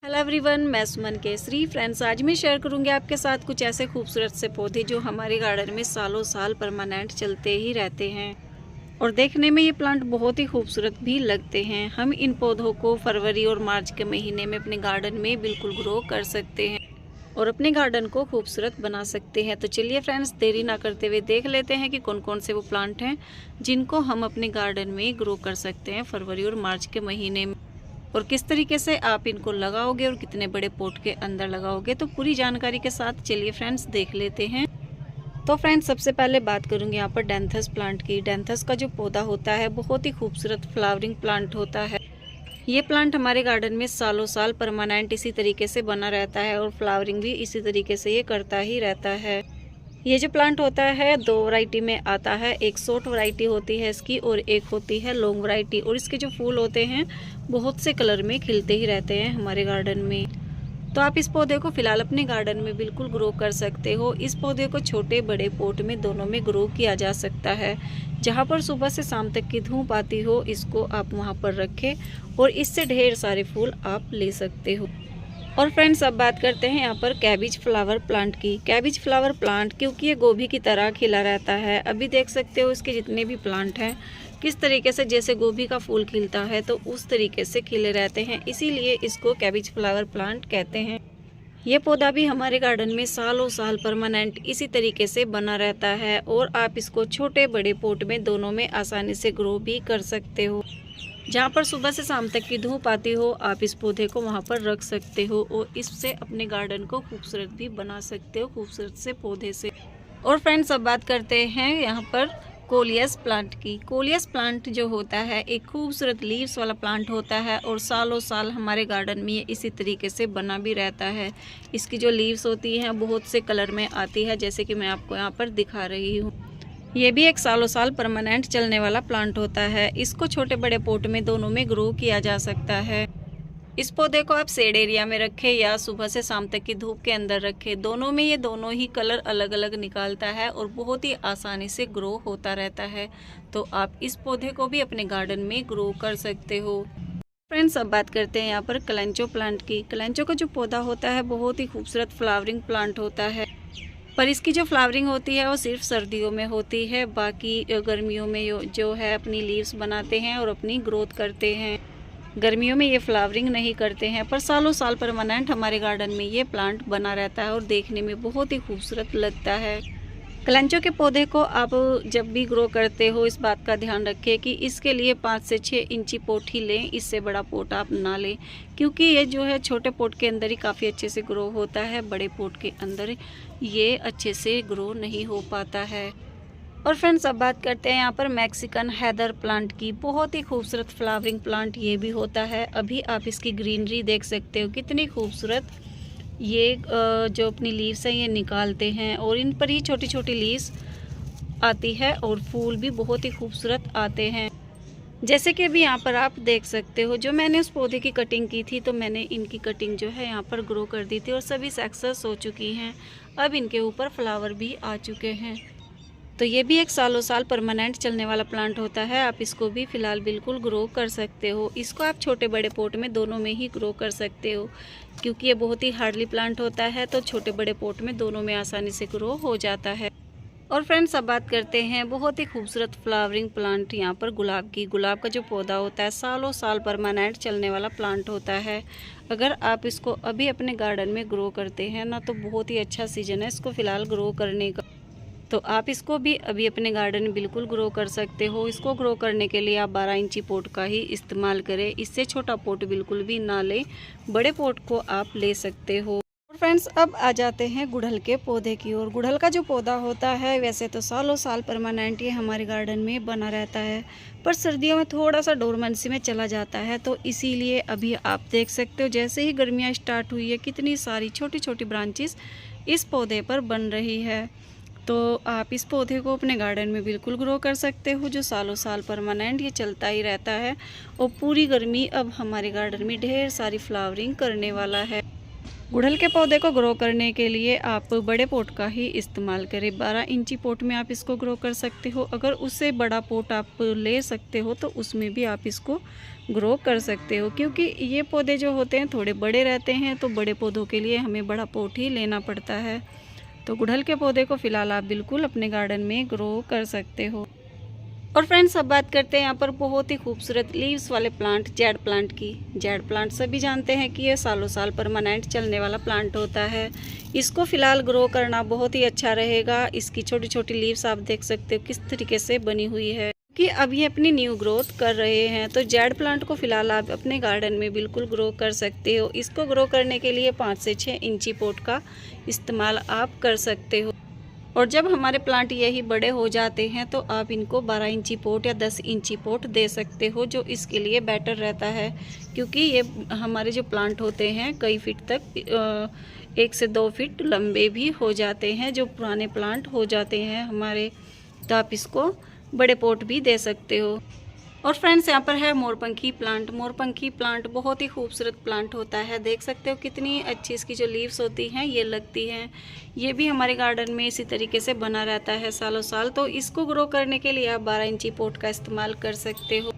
Hello everyone, मैं सुमन Kesari. Friends, आज मैं शेयर करूंगी आपके साथ कुछ ऐसे खूबसूरत से पौधे जो हमारे गार्डन में सालों साल परमानेंट चलते ही रहते हैं और देखने में ये प्लांट बहुत ही खूबसूरत भी लगते हैं। हम इन पौधों को फरवरी और मार्च के महीने में अपने गार्डन में बिल्कुल ग्रो कर सकते हैं और अपने गार्डन को खूबसूरत बना सकते हैं। तो चलिए फ्रेंड्स, देरी ना करते हुए देख लेते हैं कि कौन कौन से वो प्लांट हैं जिनको हम अपने गार्डन में ग्रो कर सकते हैं फरवरी और मार्च के महीने में, और किस तरीके से आप इनको लगाओगे और कितने बड़े पॉट के अंदर लगाओगे। तो पूरी जानकारी के साथ चलिए फ्रेंड्स देख लेते हैं। तो फ्रेंड्स, सबसे पहले बात करूंगी यहाँ पर डेंथस प्लांट की। डेंथस का जो पौधा होता है बहुत ही खूबसूरत फ्लावरिंग प्लांट होता है। ये प्लांट हमारे गार्डन में सालों साल परमानेंट इसी तरीके से बना रहता है और फ्लावरिंग भी इसी तरीके से ये करता ही रहता है। ये जो प्लांट होता है दो वैरायटी में आता है। एक शॉर्ट वैरायटी होती है इसकी और एक होती है लॉन्ग वैरायटी, और इसके जो फूल होते हैं बहुत से कलर में खिलते ही रहते हैं हमारे गार्डन में। तो आप इस पौधे को फिलहाल अपने गार्डन में बिल्कुल ग्रो कर सकते हो। इस पौधे को छोटे बड़े पॉट में दोनों में ग्रो किया जा सकता है। जहाँ पर सुबह से शाम तक की धूप आती हो इसको आप वहाँ पर रखें और इससे ढेर सारे फूल आप ले सकते हो। और फ्रेंड्स, अब बात करते हैं यहाँ पर कैबिज फ्लावर प्लांट की। कैबिज फ्लावर प्लांट क्योंकि ये गोभी की तरह खिला रहता है, अभी देख सकते हो इसके जितने भी प्लांट हैं किस तरीके से जैसे गोभी का फूल खिलता है तो उस तरीके से खिले रहते हैं, इसीलिए इसको कैबिज फ्लावर प्लांट कहते हैं। ये पौधा भी हमारे गार्डन में सालों साल परमानेंट इसी तरीके से बना रहता है और आप इसको छोटे बड़े पॉट में दोनों में आसानी से ग्रो भी कर सकते हो। जहाँ पर सुबह से शाम तक की धूप आती हो आप इस पौधे को वहाँ पर रख सकते हो और इससे अपने गार्डन को खूबसूरत भी बना सकते हो खूबसूरत से पौधे से। और फ्रेंड्स, अब बात करते हैं यहाँ पर कोलियस प्लांट की। कोलियस प्लांट जो होता है एक खूबसूरत लीव्स वाला प्लांट होता है और सालों साल हमारे गार्डन में ये इसी तरीके से बना भी रहता है। इसकी जो लीव्स होती हैं बहुत से कलर में आती है, जैसे कि मैं आपको यहाँ पर दिखा रही हूँ। ये भी एक सालों साल परमानेंट चलने वाला प्लांट होता है। इसको छोटे बड़े पॉट में दोनों में ग्रो किया जा सकता है। इस पौधे को आप शेड एरिया में रखें या सुबह से शाम तक की धूप के अंदर रखें, दोनों में ये दोनों ही कलर अलग अलग निकालता है और बहुत ही आसानी से ग्रो होता रहता है। तो आप इस पौधे को भी अपने गार्डन में ग्रो कर सकते हो। फ्रेंड्स, अब बात करते हैं यहाँ पर कलेंचो प्लांट की। कलेंचो का जो पौधा होता है बहुत ही खूबसूरत फ्लावरिंग प्लांट होता है, पर इसकी जो फ्लावरिंग होती है वो सिर्फ सर्दियों में होती है। बाकी गर्मियों में जो है अपनी लीव्स बनाते हैं और अपनी ग्रोथ करते हैं। गर्मियों में ये फ्लावरिंग नहीं करते हैं, पर सालों साल परमानेंट हमारे गार्डन में ये प्लांट बना रहता है और देखने में बहुत ही खूबसूरत लगता है। कलेंचो के पौधे को आप जब भी ग्रो करते हो इस बात का ध्यान रखें कि इसके लिए 5 से 6 इंची पॉट ही लें, इससे बड़ा पॉट आप ना लें, क्योंकि ये जो है छोटे पॉट के अंदर ही काफ़ी अच्छे से ग्रो होता है, बड़े पॉट के अंदर ये अच्छे से ग्रो नहीं हो पाता है। और फ्रेंड्स, अब बात करते हैं यहाँ पर मैक्सिकन हैदर प्लांट की। बहुत ही खूबसूरत फ्लावरिंग प्लांट ये भी होता है। अभी आप इसकी ग्रीनरी देख सकते हो कितनी खूबसूरत। ये जो अपनी लीव्स हैं ये निकालते हैं और इन पर ही छोटी छोटी लीव्स आती है और फूल भी बहुत ही खूबसूरत आते हैं। जैसे कि अभी यहाँ पर आप देख सकते हो, जो मैंने उस पौधे की कटिंग की थी तो मैंने इनकी कटिंग जो है यहाँ पर ग्रो कर दी थी और सभी सक्सेस हो चुकी हैं। अब इनके ऊपर फ्लावर भी आ चुके हैं। तो ये भी एक सालों साल परमानेंट चलने वाला प्लांट होता है। आप इसको भी फिलहाल बिल्कुल ग्रो कर सकते हो। इसको आप छोटे बड़े पॉट में दोनों में ही ग्रो कर सकते हो, क्योंकि ये बहुत ही हार्डली प्लांट होता है तो छोटे बड़े पॉट में दोनों में आसानी से ग्रो हो जाता है। और फ्रेंड्स, अब बात करते हैं बहुत ही खूबसूरत फ्लावरिंग प्लांट यहाँ पर गुलाब की। गुलाब का जो पौधा होता है सालों साल परमानेंट चलने वाला प्लांट होता है। अगर आप इसको अभी अपने गार्डन में ग्रो करते हैं ना तो बहुत ही अच्छा सीजन है इसको फिलहाल ग्रो करने का। तो आप इसको भी अभी अपने गार्डन में बिल्कुल ग्रो कर सकते हो। इसको ग्रो करने के लिए आप 12 इंची पॉट का ही इस्तेमाल करें, इससे छोटा पॉट बिल्कुल भी ना लें, बड़े पॉट को आप ले सकते हो। और फ्रेंड्स, अब आ जाते हैं गुड़हल के पौधे की ओर। गुड़हल का जो पौधा होता है वैसे तो सालों साल परमानेंट ये हमारे गार्डन में बना रहता है, पर सर्दियों में थोड़ा सा डोरमेंसी में चला जाता है। तो इसीलिए अभी आप देख सकते हो जैसे ही गर्मियाँ स्टार्ट हुई है कितनी सारी छोटी छोटी ब्रांचेस इस पौधे पर बन रही है। तो आप इस पौधे को अपने गार्डन में बिल्कुल ग्रो कर सकते हो, जो सालों साल परमानेंट ये चलता ही रहता है और पूरी गर्मी अब हमारे गार्डन में ढेर सारी फ्लावरिंग करने वाला है। गुड़हल के पौधे को ग्रो करने के लिए आप बड़े पोट का ही इस्तेमाल करें। 12 इंची पोट में आप इसको ग्रो कर सकते हो। अगर उससे बड़ा पोट आप ले सकते हो तो उसमें भी आप इसको ग्रो कर सकते हो, क्योंकि ये पौधे जो होते हैं थोड़े बड़े रहते हैं, तो बड़े पौधों के लिए हमें बड़ा पोट ही लेना पड़ता है। तो गुड़हल के पौधे को फ़िलहाल आप बिल्कुल अपने गार्डन में ग्रो कर सकते हो। और फ्रेंड्स, अब बात करते हैं यहाँ पर बहुत ही खूबसूरत लीव्स वाले प्लांट, जेड प्लांट की। जेड प्लांट सभी जानते हैं कि ये सालों साल परमानेंट चलने वाला प्लांट होता है। इसको फ़िलहाल ग्रो करना बहुत ही अच्छा रहेगा। इसकी छोटी छोटी लीव्स आप देख सकते हो किस तरीके से बनी हुई है कि अब ये अपनी न्यू ग्रोथ कर रहे हैं। तो जेड प्लांट को फ़िलहाल आप अपने गार्डन में बिल्कुल ग्रो कर सकते हो। इसको ग्रो करने के लिए 5 से 6 इंची पोट का इस्तेमाल आप कर सकते हो। और जब हमारे प्लांट यही बड़े हो जाते हैं तो आप इनको 12 इंची पोट या 10 इंची पोट दे सकते हो, जो इसके लिए बेटर रहता है, क्योंकि ये हमारे जो प्लांट होते हैं कई फीट तक 1 से 2 फीट लंबे भी हो जाते हैं, जो पुराने प्लांट हो जाते हैं हमारे। तो आप इसको बड़े पोट भी दे सकते हो। और फ्रेंड्स, यहाँ पर है मोरपंखी प्लांट। मोरपंखी प्लांट बहुत ही खूबसूरत प्लांट होता है। देख सकते हो कितनी अच्छी इसकी जो लीव्स होती हैं ये लगती हैं। ये भी हमारे गार्डन में इसी तरीके से बना रहता है सालों साल। तो इसको ग्रो करने के लिए आप 12 इंची पोट का इस्तेमाल कर सकते हो।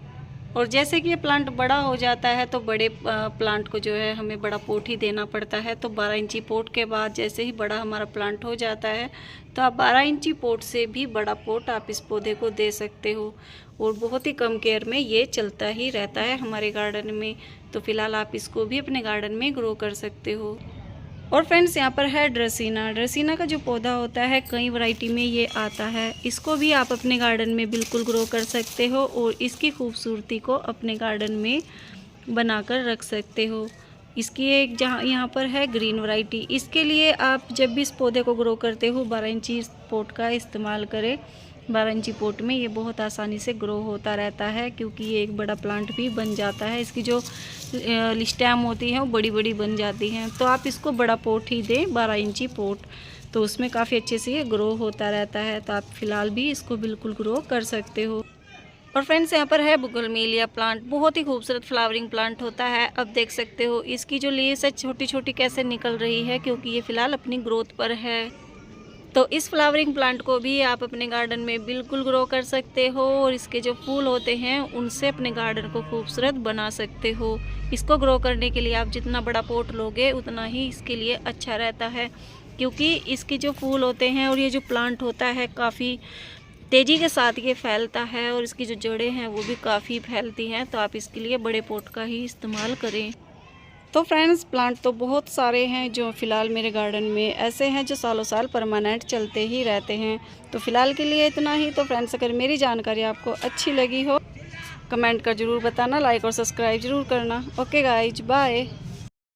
और जैसे कि ये प्लांट बड़ा हो जाता है तो बड़े प्लांट को जो है हमें बड़ा पोट ही देना पड़ता है। तो 12 इंची पोट के बाद जैसे ही बड़ा हमारा प्लांट हो जाता है तो आप 12 इंची पोट से भी बड़ा पोट आप इस पौधे को दे सकते हो। और बहुत ही कम केयर में ये चलता ही रहता है हमारे गार्डन में। तो फिलहाल आप इसको भी अपने गार्डन में ग्रो कर सकते हो। और फ्रेंड्स, यहाँ पर है ड्रेसीना। ड्रेसीना का जो पौधा होता है कई वैरायटी में ये आता है। इसको भी आप अपने गार्डन में बिल्कुल ग्रो कर सकते हो और इसकी खूबसूरती को अपने गार्डन में बनाकर रख सकते हो। इसकी एक जहाँ यहाँ पर है ग्रीन वैरायटी। इसके लिए आप जब भी इस पौधे को ग्रो करते हो 12 इंची पोट का इस्तेमाल करें। 12 इंची पोट में ये बहुत आसानी से ग्रो होता रहता है, क्योंकि ये एक बड़ा प्लांट भी बन जाता है। इसकी जो स्टेम होती है वो बड़ी बड़ी बन जाती हैं। तो आप इसको बड़ा पोट ही दें, 12 इंची पोट, तो उसमें काफ़ी अच्छे से ये ग्रो होता रहता है। तो आप फ़िलहाल भी इसको बिल्कुल ग्रो कर सकते हो। और फ्रेंड्स, यहाँ पर है बुगलमेलिया प्लांट। बहुत ही खूबसूरत फ्लावरिंग प्लांट होता है। अब देख सकते हो इसकी जो लीव्स है छोटी छोटी कैसे निकल रही है, क्योंकि ये फ़िलहाल अपनी ग्रोथ पर है। तो इस फ्लावरिंग प्लांट को भी आप अपने गार्डन में बिल्कुल ग्रो कर सकते हो और इसके जो फूल होते हैं उनसे अपने गार्डन को खूबसूरत बना सकते हो। इसको ग्रो करने के लिए आप जितना बड़ा पोट लोगे उतना ही इसके लिए अच्छा रहता है, क्योंकि इसके जो फूल होते हैं और ये जो प्लांट होता है काफ़ी तेज़ी के साथ ये फैलता है और इसकी जो जड़ें हैं वो भी काफ़ी फैलती हैं। तो आप इसके लिए बड़े पोट का ही इस्तेमाल करें। तो फ्रेंड्स, प्लांट तो बहुत सारे हैं जो फ़िलहाल मेरे गार्डन में ऐसे हैं जो सालों साल परमानेंट चलते ही रहते हैं। तो फ़िलहाल के लिए इतना ही। तो फ्रेंड्स, अगर मेरी जानकारी आपको अच्छी लगी हो कमेंट कर ज़रूर बताना, लाइक और सब्सक्राइब ज़रूर करना। Okay guys, bye.